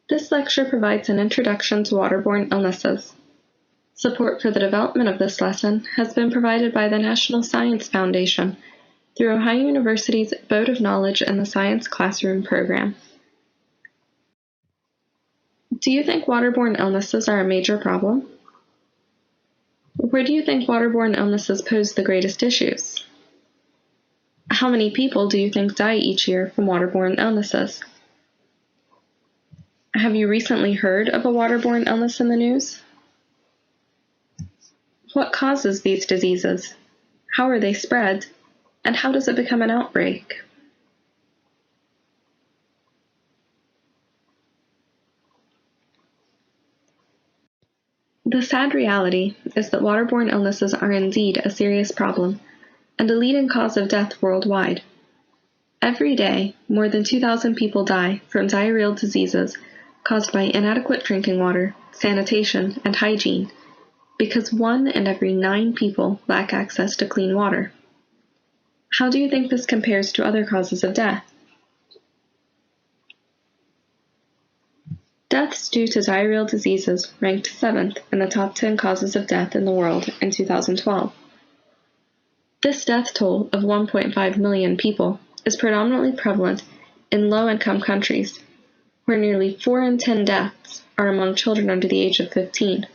This lecture provides an introduction to waterborne illnesses. Support for the development of this lesson has been provided by the National Science Foundation through Ohio University's Vote of Knowledge in the Science Classroom program. Do you think waterborne illnesses are a major problem? Where do you think waterborne illnesses pose the greatest issues? How many people do you think die each year from waterborne illnesses? Have you recently heard of a waterborne illness in the news? What causes these diseases? How are they spread? And how does it become an outbreak? The sad reality is that waterborne illnesses are indeed a serious problem and a leading cause of death worldwide. Every day, more than 2,000 people die from diarrheal diseases caused by inadequate drinking water, sanitation, and hygiene, because 1 in every 9 people lack access to clean water. How do you think this compares to other causes of death? Deaths due to diarrheal diseases ranked 7th in the top 10 causes of death in the world in 2012. This death toll of 1.5 million people is predominantly prevalent in low-income countries, where nearly 4 in 10 deaths are among children under the age of 15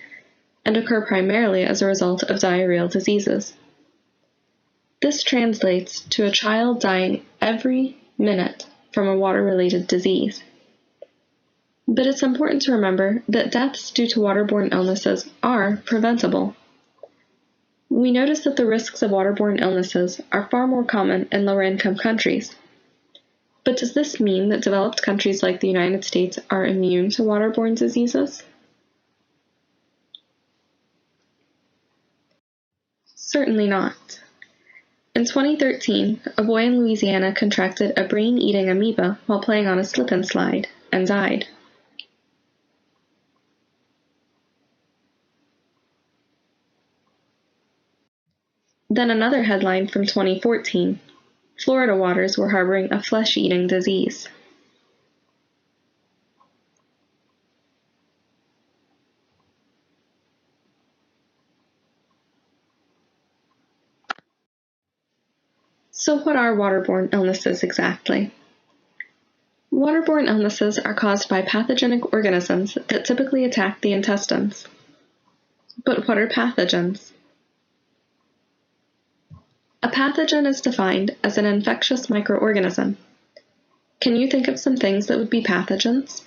and occur primarily as a result of diarrheal diseases. This translates to a child dying every minute from a water-related disease. But it's important to remember that deaths due to waterborne illnesses are preventable. We notice that the risks of waterborne illnesses are far more common in lower-income countries. But does this mean that developed countries like the United States are immune to waterborne diseases? Certainly not. In 2013, a boy in Louisiana contracted a brain-eating amoeba while playing on a slip-and-slide and died. Then another headline from 2014, Florida waters were harboring a flesh-eating disease. So what are waterborne illnesses exactly? Waterborne illnesses are caused by pathogenic organisms that typically attack the intestines. But what are pathogens? A pathogen is defined as an infectious microorganism. Can you think of some things that would be pathogens?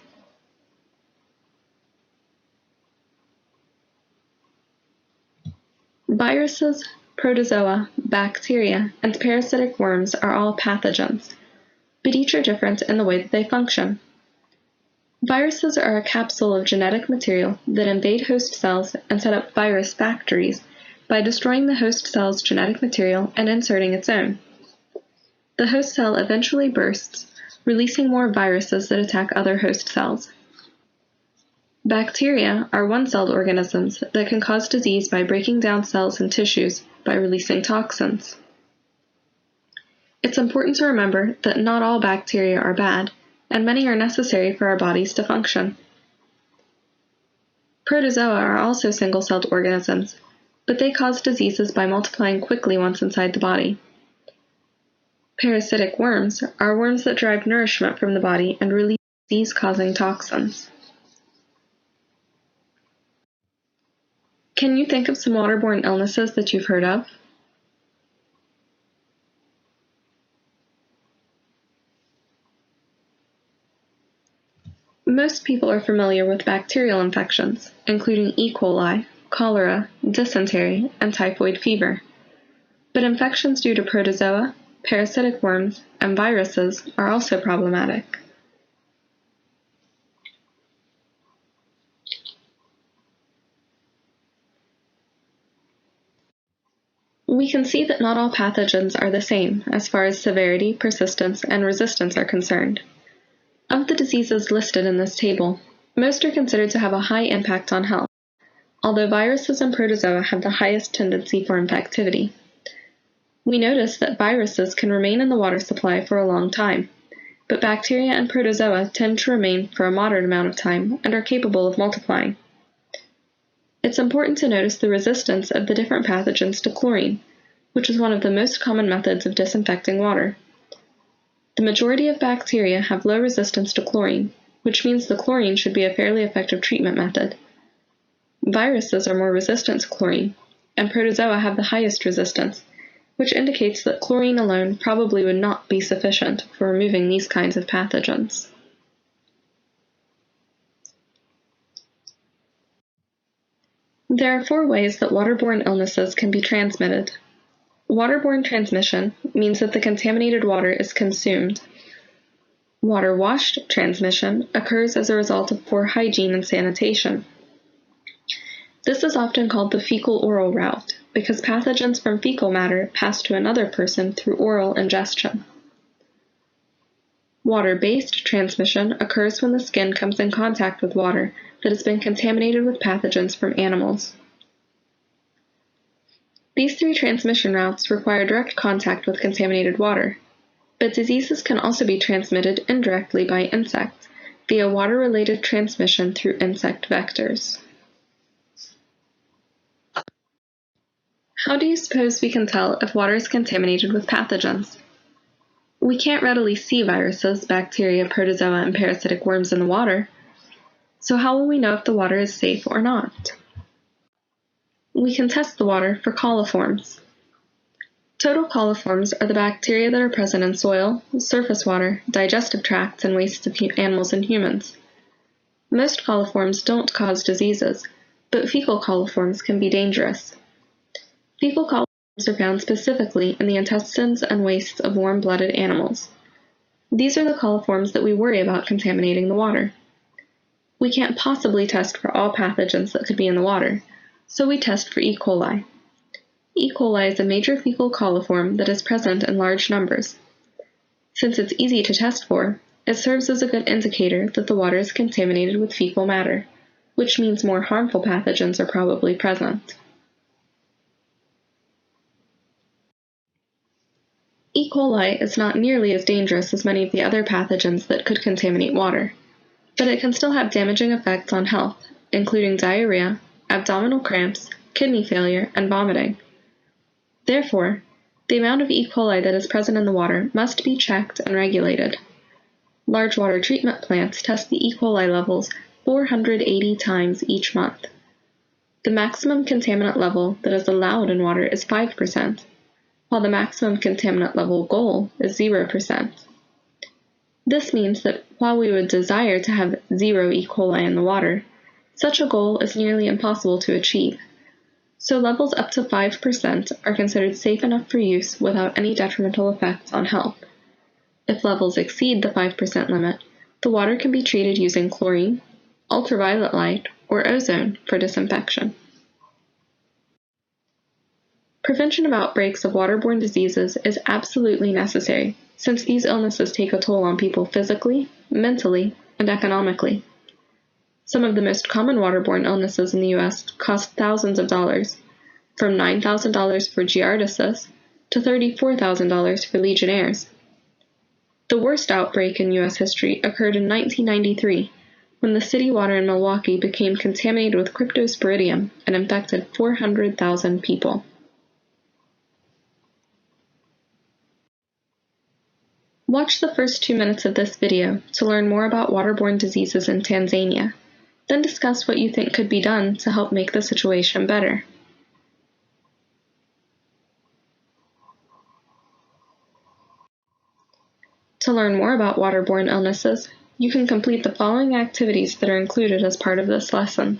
Viruses, protozoa, bacteria, and parasitic worms are all pathogens, but each are different in the way that they function. Viruses are a capsule of genetic material that invade host cells and set up virus factories by destroying the host cell's genetic material and inserting its own. The host cell eventually bursts, releasing more viruses that attack other host cells. Bacteria are one-celled organisms that can cause disease by breaking down cells and tissues by releasing toxins. It's important to remember that not all bacteria are bad, and many are necessary for our bodies to function. Protozoa are also single-celled organisms, but they cause diseases by multiplying quickly once inside the body. Parasitic worms are worms that derive nourishment from the body and release disease-causing toxins. Can you think of some waterborne illnesses that you've heard of? Most people are familiar with bacterial infections, including E. coli, cholera, dysentery, and typhoid fever. But infections due to protozoa, parasitic worms, and viruses are also problematic. We can see that not all pathogens are the same as far as severity, persistence, and resistance are concerned. Of the diseases listed in this table, most are considered to have a high impact on health, although viruses and protozoa have the highest tendency for infectivity. We notice that viruses can remain in the water supply for a long time, but bacteria and protozoa tend to remain for a moderate amount of time and are capable of multiplying. It's important to notice the resistance of the different pathogens to chlorine, which is one of the most common methods of disinfecting water. The majority of bacteria have low resistance to chlorine, which means the chlorine should be a fairly effective treatment method. Viruses are more resistant to chlorine, and protozoa have the highest resistance, which indicates that chlorine alone probably would not be sufficient for removing these kinds of pathogens. There are 4 ways that waterborne illnesses can be transmitted. Waterborne transmission means that the contaminated water is consumed. Water-washed transmission occurs as a result of poor hygiene and sanitation. This is often called the fecal-oral route because pathogens from fecal matter pass to another person through oral ingestion. Water-based transmission occurs when the skin comes in contact with water that has been contaminated with pathogens from animals. These 3 transmission routes require direct contact with contaminated water, but diseases can also be transmitted indirectly by insects via water-related transmission through insect vectors. How do you suppose we can tell if water is contaminated with pathogens? We can't readily see viruses, bacteria, protozoa, and parasitic worms in the water, so how will we know if the water is safe or not? We can test the water for coliforms. Total coliforms are the bacteria that are present in soil, surface water, digestive tracts, and wastes of animals and humans. Most coliforms don't cause diseases, but fecal coliforms can be dangerous. Fecal coliforms are found specifically in the intestines and wastes of warm-blooded animals. These are the coliforms that we worry about contaminating the water. We can't possibly test for all pathogens that could be in the water, so we test for E. coli. E. coli is a major fecal coliform that is present in large numbers. Since it's easy to test for, it serves as a good indicator that the water is contaminated with fecal matter, which means more harmful pathogens are probably present. E. coli is not nearly as dangerous as many of the other pathogens that could contaminate water, but it can still have damaging effects on health, including diarrhea, abdominal cramps, kidney failure, and vomiting. Therefore, the amount of E. coli that is present in the water must be checked and regulated. Large water treatment plants test the E. coli levels 480 times each month. The maximum contaminant level that is allowed in water is 5%, while the maximum contaminant level goal is 0%. This means that while we would desire to have 0 E. coli in the water, such a goal is nearly impossible to achieve. So levels up to 5% are considered safe enough for use without any detrimental effects on health. If levels exceed the 5% limit, the water can be treated using chlorine, ultraviolet light, or ozone for disinfection. Prevention of outbreaks of waterborne diseases is absolutely necessary, since these illnesses take a toll on people physically, mentally, and economically. Some of the most common waterborne illnesses in the U.S. cost thousands of dollars, from $9,000 for giardiasis to $34,000 for Legionnaires. The worst outbreak in U.S. history occurred in 1993, when the city water in Milwaukee became contaminated with cryptosporidium and infected 400,000 people. Watch the first 2 minutes of this video to learn more about waterborne diseases in Tanzania, then discuss what you think could be done to help make the situation better. To learn more about waterborne illnesses, you can complete the following activities that are included as part of this lesson.